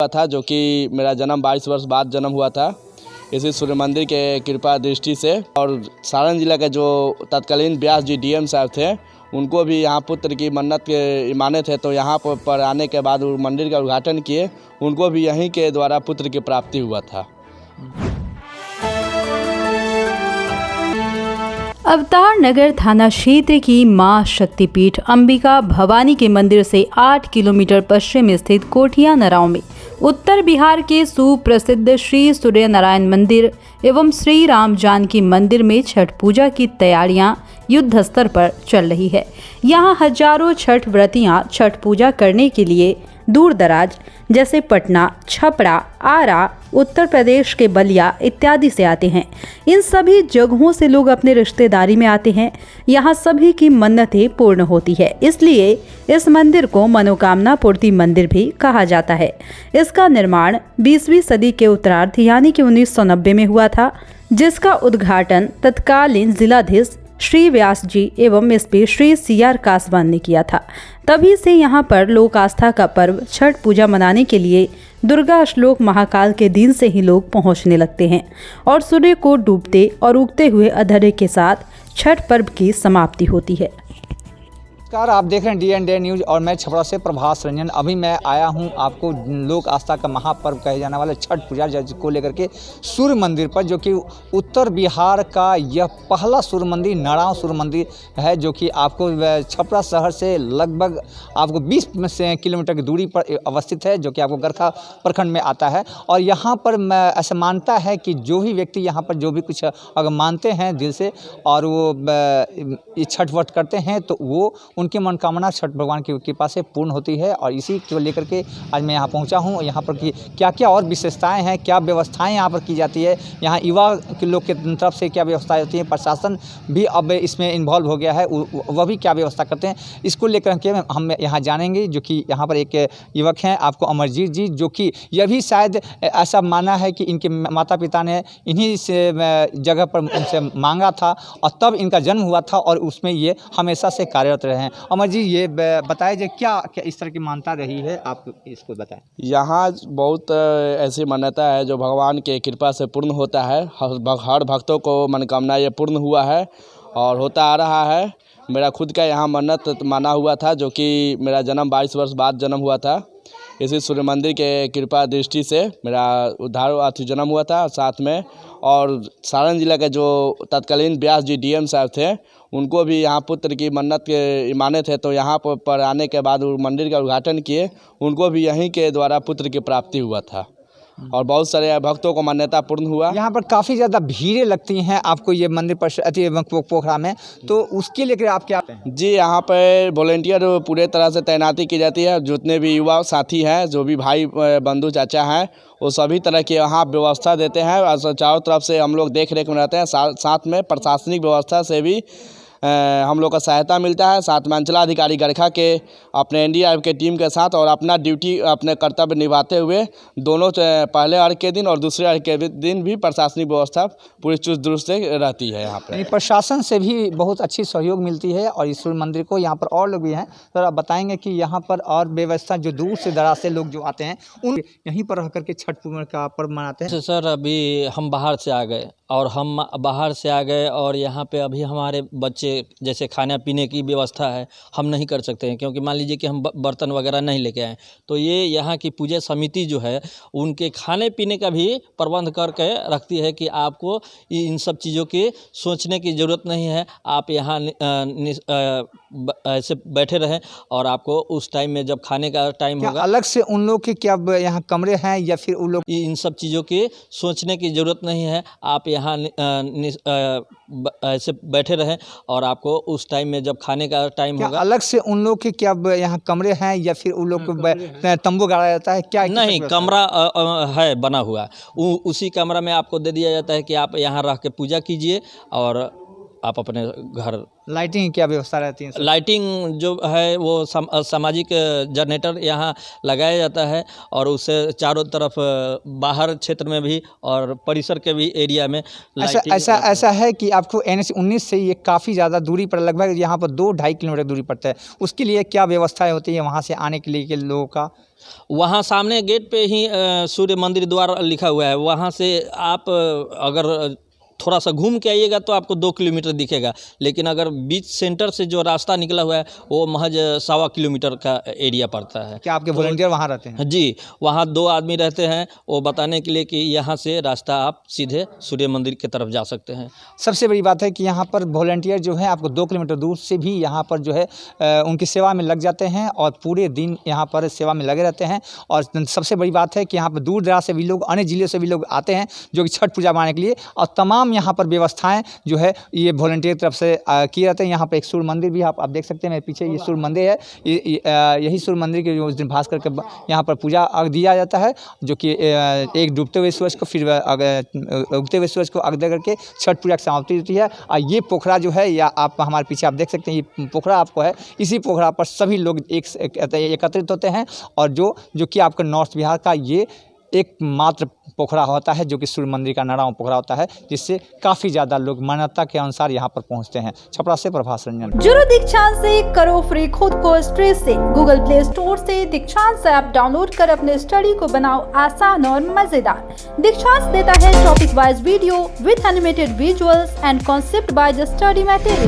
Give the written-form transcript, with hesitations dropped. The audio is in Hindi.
था, जो कि मेरा जन्म 22 वर्ष बाद जन्म हुआ था इसी सूर्य मंदिर के कृपा दृष्टि से। और सारण जिला के जो तत्कालीन व्यास जी डीएम साहब थे, उनको भी यहाँ पुत्र की मन्नत के माने थे, तो यहाँ पर आने के बाद मंदिर का उद्घाटन किए। उनको भी यहीं के द्वारा पुत्र की प्राप्ति हुआ था। अवतार नगर थाना क्षेत्र की मां शक्तिपीठ अंबिका भवानी के मंदिर से 8 किलोमीटर पश्चिम स्थित कोठिया नराव में उत्तर बिहार के सुप्रसिद्ध श्री सूर्य नारायण मंदिर एवं श्री राम जानकी मंदिर में छठ पूजा की तैयारियां युद्ध स्तर पर चल रही है। यहां हजारों छठ व्रतियां छठ पूजा करने के लिए दूर दराज जैसे पटना, छपरा, आरा, उत्तर प्रदेश के बलिया इत्यादि से आते हैं। इन सभी जगहों से लोग अपने रिश्तेदारी में आते हैं। यहाँ सभी की मन्नतें पूर्ण होती है, इसलिए इस मंदिर को मनोकामना पूर्ति मंदिर भी कहा जाता है। इसका निर्माण 20वीं सदी के उत्तरार्ध यानी कि 1990 में हुआ था, जिसका उद्घाटन तत्कालीन जिलाधीश श्री व्यास जी एवं एसपी श्री CR कासवान ने किया था। तभी से यहाँ पर लोक आस्था का पर्व छठ पूजा मनाने के लिए दुर्गा श्लोक महाकाल के दिन से ही लोग पहुँचने लगते हैं और सूर्य को डूबते और उगते हुए अंधेरे के साथ छठ पर्व की समाप्ति होती है। नमस्कार, आप देख रहे हैं DND न्यूज़ और मैं छपरा से प्रभास रंजन। अभी मैं आया हूं आपको लोक आस्था का महापर्व कहे जाने वाले छठ पूजा को लेकर के सूर्य मंदिर पर, जो कि उत्तर बिहार का यह पहला सूर्य मंदिर नराव सूर्य मंदिर है, जो कि आपको छपरा शहर से लगभग आपको 20 किलोमीटर की दूरी पर अवस्थित है, जो कि आपको गरखा प्रखंड में आता है। और यहाँ पर ऐसा मानता है कि जो भी व्यक्ति यहाँ पर जो भी कुछ अगर मानते हैं दिल से और वो छठ व्रत करते हैं, तो वो उनकी मनोकामना छठ भगवान की कृपा से पूर्ण होती है। और इसी को लेकर के आज मैं यहाँ पहुँचा हूँ। यहाँ पर की क्या क्या और विशेषताएं हैं, क्या व्यवस्थाएं यहाँ पर की जाती है, यहाँ युवा के लोग के तरफ से क्या व्यवस्थाएं होती हैं, प्रशासन भी अब इसमें इन्वॉल्व हो गया है, वह भी क्या व्यवस्था करते हैं, इसको लेकर के हम यहाँ जानेंगे। जो कि यहाँ पर एक युवक हैं आपको अमरजीत जी, जो कि यह भी शायद ऐसा माना है कि इनके माता पिता ने इन्हीं से जगह पर उनसे मांगा था और तब इनका जन्म हुआ था और उसमें ये हमेशा से कार्यरत रहे हैं। अमर जी, ये बताइए जो क्या इस तरह की मान्यता रही है, आप इसको बताएं। यहाँ बहुत ऐसी मान्यता है जो भगवान के कृपा से पूर्ण होता है। हर भक्तों को मनोकामना ये पूर्ण हुआ है और होता आ रहा है। मेरा खुद का यहाँ मन्नत माना हुआ था, जो कि मेरा जन्म 22 वर्ष बाद जन्म हुआ था इसी सूर्य मंदिर के कृपा दृष्टि से मेरा उद्धार जन्म हुआ था साथ में। और सारण जिला के जो तत्कालीन व्यास जी डीएम साहब थे, उनको भी यहाँ पुत्र की मन्नत के माने थे, तो यहाँ पर आने के बाद मंदिर का उद्घाटन किए। उनको भी यहीं के द्वारा पुत्र की प्राप्ति हुआ था और बहुत सारे भक्तों को मान्यता पूर्ण हुआ। यहाँ पर काफ़ी ज़्यादा भीड़ें लगती हैं आपको ये मंदिर पर पोखरा में, तो उसके लेकर आप क्या? जी, यहाँ पर वॉलेंटियर पूरे तरह से तैनाती की जाती है। जितने भी युवा साथी हैं, जो भी भाई बंधु चाचा हैं, वो सभी तरह की यहाँ व्यवस्था देते हैं और चारों तरफ से हम लोग देख रेख में रहते हैं। साथ में प्रशासनिक व्यवस्था से भी हम लोग का सहायता मिलता है। साथ में अंचलाधिकारी गरखा के अपने NDRF के टीम के साथ और अपना ड्यूटी अपने कर्तव्य निभाते हुए दोनों पहले अर्घ के दिन और दूसरे अर्घ के दिन भी प्रशासनिक व्यवस्था पूरी चुस्त दुरुस्त से रहती है। यहाँ पर प्रशासन से भी बहुत अच्छी सहयोग मिलती है और इस सूर्य मंदिर को यहाँ पर और लोग भी हैं, तो आप बताएंगे कि यहाँ पर और व्यवस्था जो दूर से दराज से लोग जो आते हैं उन यहीं पर रह करके छठ पूजा का पर्व मनाते हैं। सर, अभी हम बाहर से आ गए और यहाँ पे अभी हमारे बच्चे जैसे खाने पीने की व्यवस्था है हम नहीं कर सकते हैं, क्योंकि मान लीजिए कि हम बर्तन वगैरह नहीं लेके आए, तो ये यहाँ की पूजा समिति जो है उनके खाने पीने का भी प्रबंध करके रखती है कि आपको इन सब चीज़ों की सोचने की ज़रूरत नहीं है। आप यहाँ ऐसे बैठे रहें और आपको उस टाइम में जब खाने का टाइम होगा, अलग से उन लोग के क्या यहाँ कमरे हैं या फिर उन लोग इन सब चीज़ों की सोचने की ज़रूरत नहीं है। आप यहाँ ऐसे बैठे रहें और आपको उस टाइम में जब खाने का टाइम होगा, अलग से उन लोग के क्या यहाँ कमरे हैं या फिर उन लोग को तंबू गाड़ा जाता है क्या? नहीं, कमरा है बना हुआ, उसी कमरा में आपको दे दिया जाता है कि आप यहाँ रह के पूजा कीजिए और आप अपने घर। लाइटिंग की क्या व्यवस्था रहती है? लाइटिंग जो है वो सामाजिक जनरेटर यहाँ लगाया जाता है और उससे चारों तरफ बाहर क्षेत्र में भी और परिसर के भी एरिया में ऐसा है कि आपको NH 19 से ये काफ़ी ज़्यादा दूरी पर लगभग यहाँ पर 2-2.5 किलोमीटर दूरी पड़ता है। उसके लिए क्या व्यवस्थाएं होती है वहाँ से आने के लिए के लोगों का? वहाँ सामने गेट पे ही सूर्य मंदिर द्वार लिखा हुआ है। वहाँ से आप अगर थोड़ा सा घूम के आइएगा तो आपको 2 किलोमीटर दिखेगा, लेकिन अगर बीच सेंटर से जो रास्ता निकला हुआ है वो महज 1.25 किलोमीटर का एरिया पड़ता है। क्या आपके वॉलंटियर वहाँ रहते हैं? जी, वहाँ 2 आदमी रहते हैं, वो बताने के लिए कि यहाँ से रास्ता आप सीधे सूर्य मंदिर की तरफ जा सकते हैं। सबसे बड़ी बात है कि यहाँ पर वॉलंटियर जो है आपको 2 किलोमीटर दूर से भी यहाँ पर जो है उनकी सेवा में लग जाते हैं और पूरे दिन यहाँ पर सेवा में लगे रहते हैं। और सबसे बड़ी बात है कि यहाँ पर दूर दराज से भी लोग, अन्य जिले से भी लोग आते हैं जो कि छठ पूजा मनाने के लिए, और तमाम यहाँ पर व्यवस्थाएं जो है ये वॉलंटियर की तरफ से किए जाते हैं। यहाँ पर एक सूर्य मंदिर भी आप देख सकते हैं, मेरे पीछे ये सूर्य मंदिर है। यही सूर्य मंदिर के उस दिन भास्कर के यहाँ पर पूजा अर्घ दिया जाता है, जो कि एक डूबते हुए सूरज को, फिर उगते हुए सूरज को अर्घ दे करके छठ पूजा की समाप्ति होती है। और ये पोखरा जो है, या आप हमारे पीछे आप देख सकते हैं, ये पोखरा आपको है। इसी पोखरा पर सभी लोग एकत्रित होते हैं, और जो कि आपका नॉर्थ बिहार का ये एकमात्र पोखरा होता है, जो कि सूर्य मंदिर का नराव पोखरा होता है, जिससे काफ़ी ज़्यादा लोग मान्यता के अनुसार यहाँ पर पहुँचते हैं। छपरा से प्रभास रंजन। जुड़ो दीक्षांत से, करो फ्री खुद को स्ट्रेस से। गूगल प्ले स्टोर से दीक्षांत ऐप डाउनलोड कर अपने स्टडी को बनाओ आसान और मजेदार। दीक्षांत देता है topic wise video with animated visuals and concept by the study material.